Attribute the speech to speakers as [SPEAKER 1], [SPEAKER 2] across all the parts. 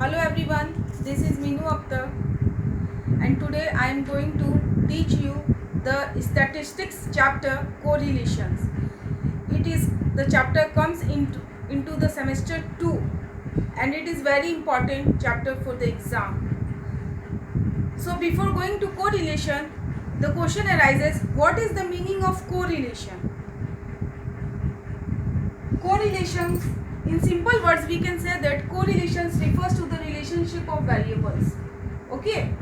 [SPEAKER 1] Hello everyone, this is Meenu Akhtar and today I am going to teach you the statistics chapter correlations. It is the chapter comes into the semester 2 and it is very important chapter for the exam. So before going to correlation, the question arises, what is the meaning of correlation? Correlations, in simple words we can say that correlations refers to the relationship of variables. Okay,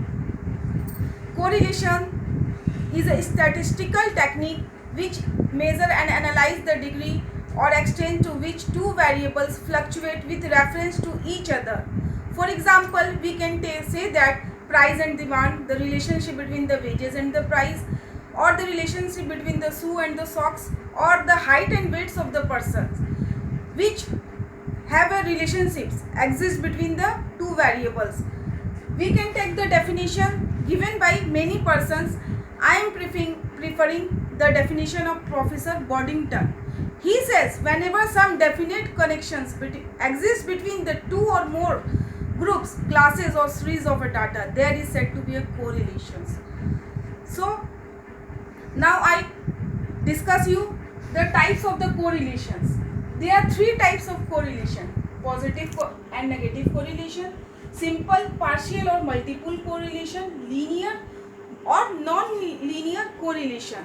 [SPEAKER 1] correlation is a statistical technique which measure and analyze the degree or extent to which two variables fluctuate with reference to each other. For example, we can say that price and demand, the relationship between the wages and the price, or the relationship between the shoe and the socks, or the height and weights of the persons, which have a relationships exist between the two variables. We can take the definition given by many persons. I am preferring the definition of Professor Boddington. He says whenever some definite connections exist between the two or more groups, classes or series of a data, there is said to be a correlations. So now I discuss you the types of the correlations. There are three types of correlation: positive and negative correlation, simple, partial or multiple correlation, linear or non-linear correlation.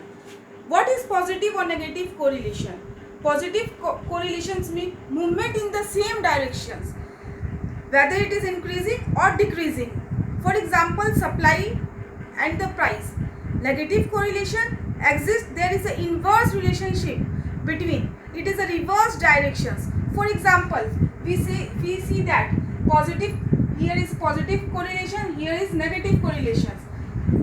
[SPEAKER 1] What is positive or negative correlation? Positive correlations mean movement in the same directions, whether it is increasing or decreasing. For example, supply and the price. Negative correlation exists, there is an inverse relationship between, it is a reverse directions. For example, we see that positive, here is positive correlation, here is negative correlations.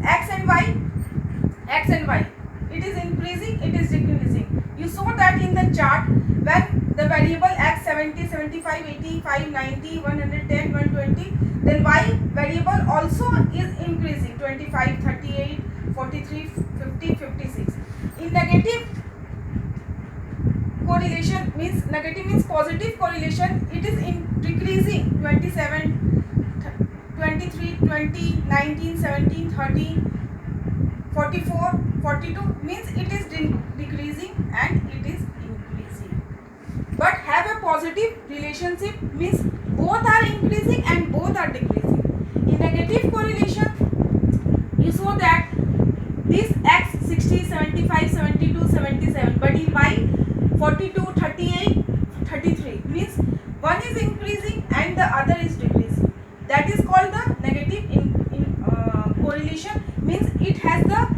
[SPEAKER 1] X and Y, it is increasing, it is decreasing. You saw that in the chart when the variable X 70, 75, 85, 90, 110, 120, then Y variable also is increasing, 25, 38, 43, 50, 56. In negative correlation means, negative means positive correlation, it is decreasing, 27, 23, 20, 19, 17, 30, 44, 42 means it is decreasing and it is increasing. But have a positive relationship means both are increasing and both are decreasing. In negative correlation, you saw that this X 60, 75, 72, 77, but in Y 42, 38, 33 means one is increasing and the other is decreasing. That is called the negative correlation, means it has the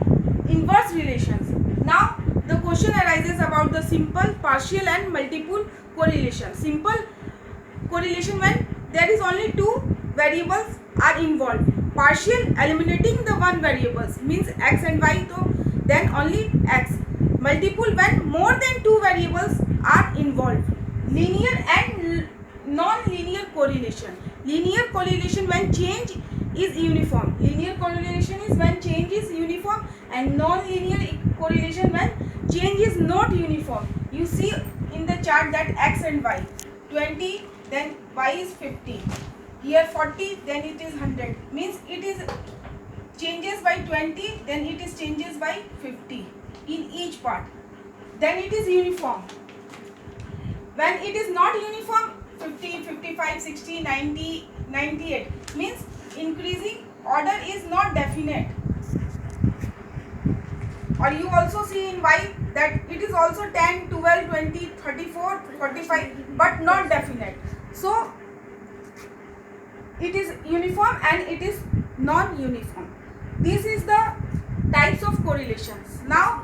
[SPEAKER 1] inverse relations. Now the question arises about the simple, partial and multiple correlation. Simple correlation when there is only two variables are involved. Partial, eliminating the one variables, means X and Y, so then only X. Multiple, when more than two variables are involved. Linear and non-linear correlation. Linear correlation when change is uniform. Linear correlation is when change is uniform, and non-linear correlation when change is not uniform. You see in the chart that X and Y, 20, then Y is 50. Here 40, then it is 100. Means it is changes by 20, then it is changes by 50 in each part. Then it is uniform. When it is not uniform, 50, 55, 60, 90, 98 means increasing order is not definite. Or you also see in Y that it is also 10, 12, 20, 34, 45 but not definite. So it is uniform and it is non-uniform. This is the types of correlations. Now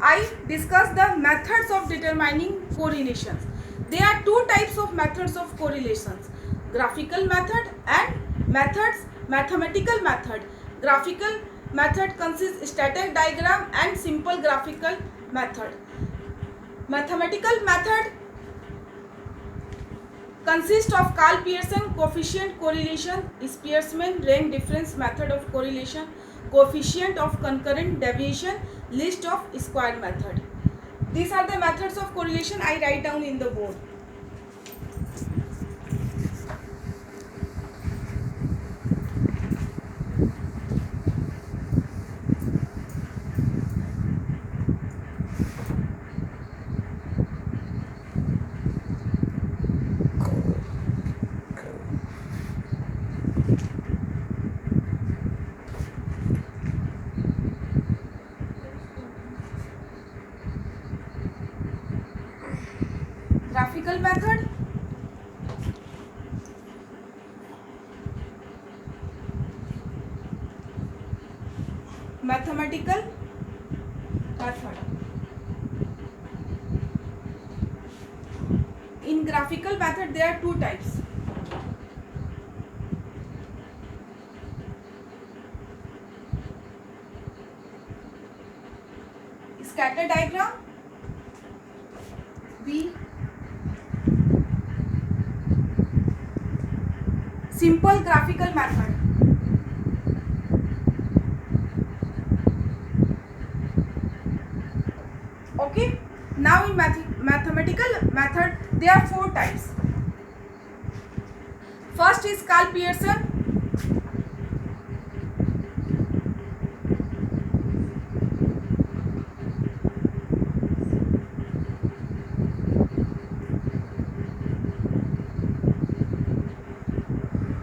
[SPEAKER 1] I discuss the methods of determining correlations. There are two types of methods of correlations: graphical method and mathematical method. Graphical method consists static diagram and simple graphical method. Mathematical method consists of Karl Pearson coefficient correlation, Spearman rank difference method of correlation, coefficient of concurrent deviation, list of square method. These are the methods of correlation I write down in the board. mathematical method. In graphical method there are two types. Scatter diagram, B. Simple graphical method. Okay. Now in mathematical method there are four types. First is Karl Pearson.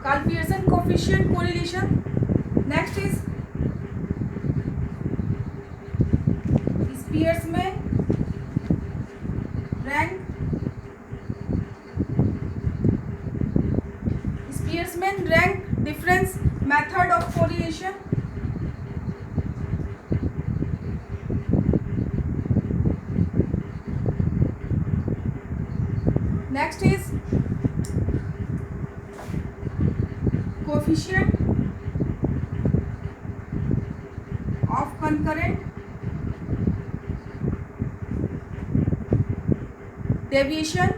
[SPEAKER 1] Karl Pearson coefficient correlation. Next is Spearman rank. Spearman rank difference method of correlation. Next is coefficient of concurrent deviation.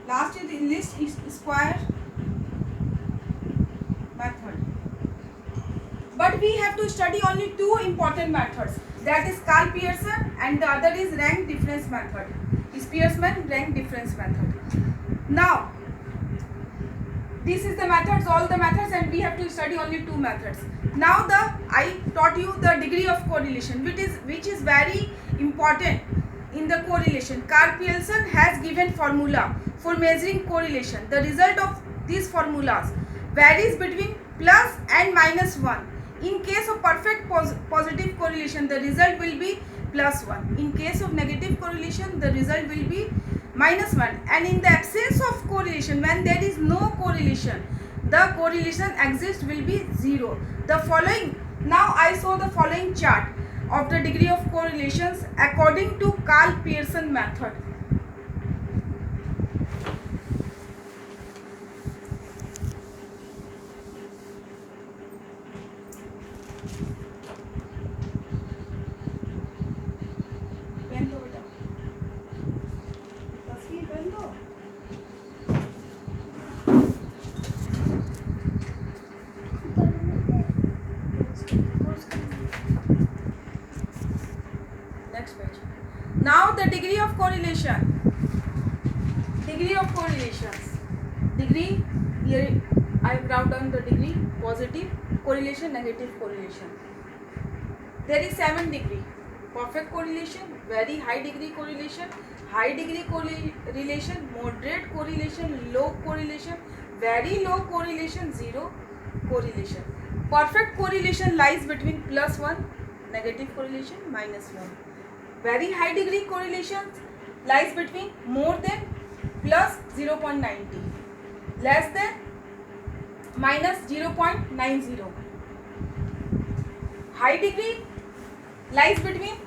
[SPEAKER 1] Last is the least square method. But we have to study only two important methods. That is Karl Pearson and the other is rank difference method. Spearman rank difference method. Now, this is the methods, all the methods, and we have to study only two methods. Now I taught you the degree of correlation, which is very important in the correlation. Karl Pearson has given formula for measuring correlation. The result of these formulas varies between plus and minus 1. In case of perfect positive correlation, the result will be plus 1. In case of negative correlation, the result will be minus 1. And in the absence of correlation, when there is no correlation, the correlation exists will be 0. The following, now I saw the following chart of the degree of correlations according to Karl Pearson method. Now the degree of correlation. Degree of correlations. Degree, here I have wrote down the degree: positive correlation, negative correlation. There is 7 degree: perfect correlation, very high degree correlation, high degree correlation, moderate correlation, low correlation, very low correlation, zero correlation. Perfect correlation lies between plus 1, negative correlation minus 1. Very high degree correlation lies between more than plus 0.90, less than minus 0.90. High degree lies between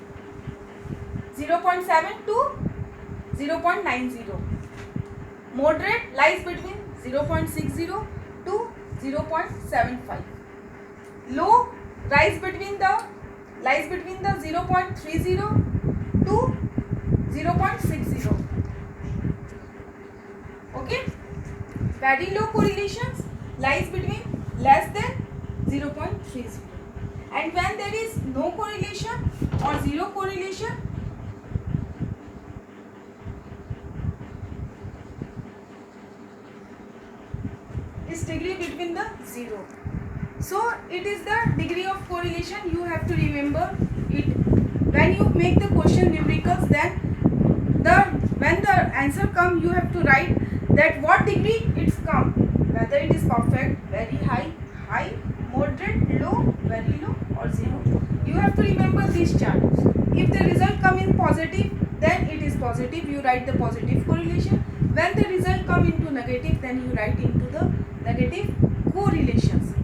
[SPEAKER 1] 0.7 to 0.90. Moderate lies between 0.60 to 0.75. Low lies between the 0.30 to 0.60. Okay. Very low correlations lies between less than 0.30. And when there is no correlation or zero correlation, is degree between the 0. So it is the degree of correlation. You have to remember it. When you make the question numericals, then when the answer comes, you have to write that what degree it's come, whether it is perfect, very high, high, moderate, low, very low, or zero. You have to remember these charts. If the result come in positive, then it is positive. You write the positive correlation. When the result come into negative, then you write into the negative correlations.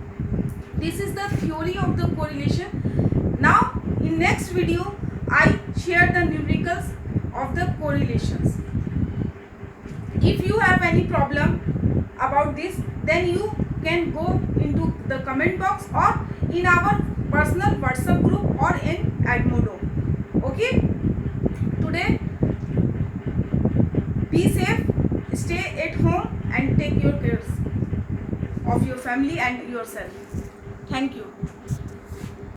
[SPEAKER 1] This is the theory of the correlation. Now in next video I share the numericals of the correlations. If you have any problem about this, then you can go into the comment box or in our personal WhatsApp group or in Edmodo. Okay, today be safe, stay at home and take your care of your family and yourself. Thank you.